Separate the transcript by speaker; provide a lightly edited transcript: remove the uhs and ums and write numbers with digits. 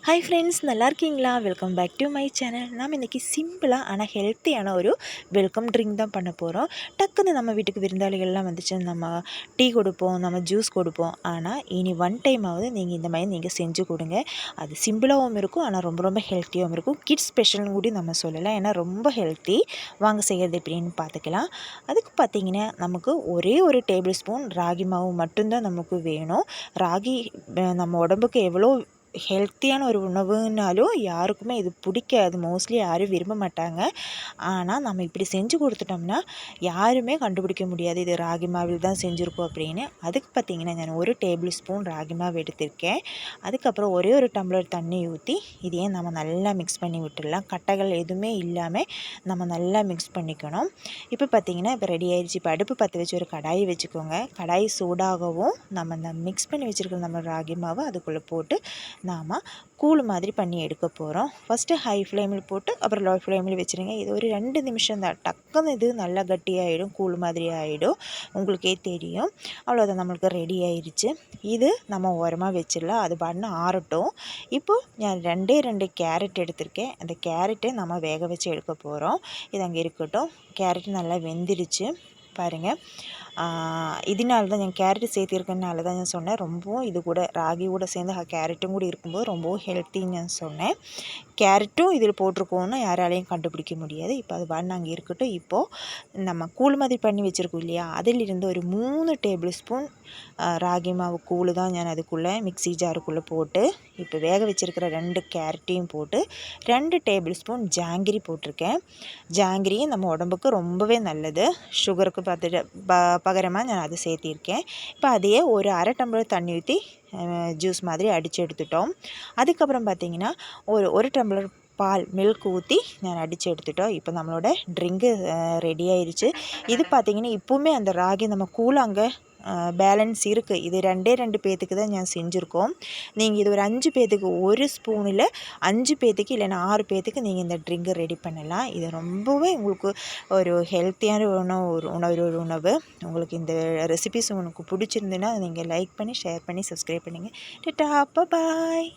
Speaker 1: Hi friends, நல்லா இருக்கீங்களா? Welcome back to my channel. நாம் இன்றைக்கி சிம்பிளாக ஆனால் ஹெல்த்தியான ஒரு வெல்கம் ட்ரிங்க் தான் பண்ண போகிறோம். டக்குன்னு நம்ம வீட்டுக்கு விருந்தாளிகள்லாம் வந்துச்சு, நம்ம டீ கொடுப்போம், நம்ம ஜூஸ் கொடுப்போம். ஆனால் இனி ஒன் டைமாவது நீங்கள் இந்த மாதிரி நீங்கள் செஞ்சு கொடுங்க. அது சிம்பிளாகவும் இருக்கும், ஆனால் ரொம்ப ரொம்ப ஹெல்த்தியாகவும் இருக்கும். கிட்ஸ் ஸ்பெஷல்னு கூட நம்ம சொல்லலாம், ஏன்னா ரொம்ப ஹெல்த்தி. வாங்க செய்கிறது எப்படின்னு பார்த்துக்கலாம். அதுக்கு பார்த்திங்கன்னா நமக்கு ஒரே ஒரு டேபிள் ஸ்பூன் ராகி மாவு மட்டும்தான் நமக்கு வேணும். ராகி நம்ம உடம்புக்கு எவ்வளோ ஹெல்த்தியான ஒரு உணவுனாலும் யாருக்குமே இது பிடிக்காது, மோஸ்ட்லி யாரும் விரும்ப மாட்டாங்க. ஆனால் நம்ம இப்படி செஞ்சு கொடுத்துட்டோம்னா யாருமே கண்டுபிடிக்க முடியாது இது ராகி மாவில் தான் செஞ்சுருக்கோம் அப்படின்னு. அதுக்கு பார்த்திங்கன்னா நான் ஒரு டேபிள் ஸ்பூன் ராகி மாவு எடுத்திருக்கேன். அதுக்கப்புறம் ஒரே ஒரு டம்ளர் தண்ணி ஊற்றி இதையே நம்ம நல்லா மிக்ஸ் பண்ணி விட்டுடலாம். கட்டைகள் எதுவுமே இல்லாமல் நம்ம நல்லா மிக்ஸ் பண்ணிக்கணும். இப்போ பார்த்திங்கன்னா இப்போ ரெடி ஆயிடுச்சு. இப்போ அடுப்பு பற்ற வச்சு ஒரு கடாயை வச்சுக்கோங்க. கடாய் சூடாகவும் நம்ம இந்த மிக்ஸ் பண்ணி வச்சுருக்கிற நம்ம ராகி மாவை அதுக்குள்ளே போட்டு நாம் கூழ் மாதிரி பண்ணி எடுக்க போகிறோம். ஃபஸ்ட்டு ஹை ஃப்ளேமில் போட்டு அப்புறம் லோ ஃப்ளேமில் வச்சுருங்க. இது ஒரு 2 நிமிஷம் தான், டக்குன்னு இது நல்லா கட்டியாகிடும், கூழ் மாதிரி ஆகிடும், உங்களுக்கே தெரியும். அவ்வளோதான், நம்மளுக்கு ரெடி ஆயிடுச்சு. இது நம்ம ஓரமாக வச்சிடலாம், அது பாட்டுன்னு ஆறட்டும். இப்போது நான் 2 கேரட் எடுத்திருக்கேன். அந்த கேரட்டை நம்ம வேக வச்சு எடுக்க போகிறோம். இது அங்கே இருக்கட்டும். கேரட் நல்லா வெந்துடுச்சு பாருங்கள். இதனால தான் நான் கேரட்டு சேர்த்திருக்கனால தான் நான் சொன்னேன், ரொம்பவும் இது கூட ராகி கூட சேர்ந்து கேரட்டும் கூட இருக்கும்போது ரொம்பவும் ஹெல்த்தின்னு நான் சொன்னேன். கேரட்டும் இதில் போட்டிருக்கோன்னு யாராலையும் கண்டுபிடிக்க முடியாது. இப்போ அது பாட்டு நாங்கள் இருக்கட்டும். இப்போது நம்ம கூழ் மாதிரி பண்ணி வச்சுருக்கோம் இல்லையா, அதிலிருந்து ஒரு 3 டேபிள் ஸ்பூன் ராகி மாவு கூழ் தான் நான் அதுக்குள்ளே மிக்ஸி ஜாருக்குள்ளே போட்டு இப்போ வேக வச்சுருக்கிற 2 கேரட்டையும் போட்டு 2 டேபிள் ஸ்பூன் ஜாங்கிரி போட்டிருக்கேன். ஜாங்கிரியும் நம்ம உடம்புக்கு ரொம்பவே நல்லது. சுகருக்கு பார்த்துட்டு பகரமாக நான் அதை சேர்த்திருக்கேன். இப்போ அதையே ஒரு அரை டம்ளர் தண்ணி ஊற்றி ஜூஸ் மாதிரி அடித்து எடுத்துட்டோம். அதுக்கப்புறம் பார்த்திங்கன்னா ஒரு டம்ளர் பால் மில்க் ஊற்றி நான் அடித்து எடுத்துட்டோம். இப்போ நம்மளோட ட்ரிங்கு ரெடி ஆயிடுச்சு. இது பார்த்திங்கன்னா இப்போவுமே அந்த ராகி நம்ம கூழ் அங்கே பேலன்ஸ் இருக்குது. இது 2 பேத்துக்கு தான் நான் செஞ்சுருக்கோம். நீங்கள் இது ஒரு 5 பேத்துக்கு ஒரு ஸ்பூனில் 5 பேத்துக்கு இல்லைன்னா 6 பேத்துக்கு நீங்கள் இந்த ட்ரிங்கை ரெடி பண்ணலாம். இது ரொம்பவே உங்களுக்கு ஒரு ஹெல்த்தியான உணவு. உங்களுக்கு இந்த ரெசிபிஸ் உங்களுக்கு பிடிச்சிருந்துன்னா நீங்கள் லைக் பண்ணி ஷேர் பண்ணி சப்ஸ்கிரைப் பண்ணுங்கள். டாடா, பாய்.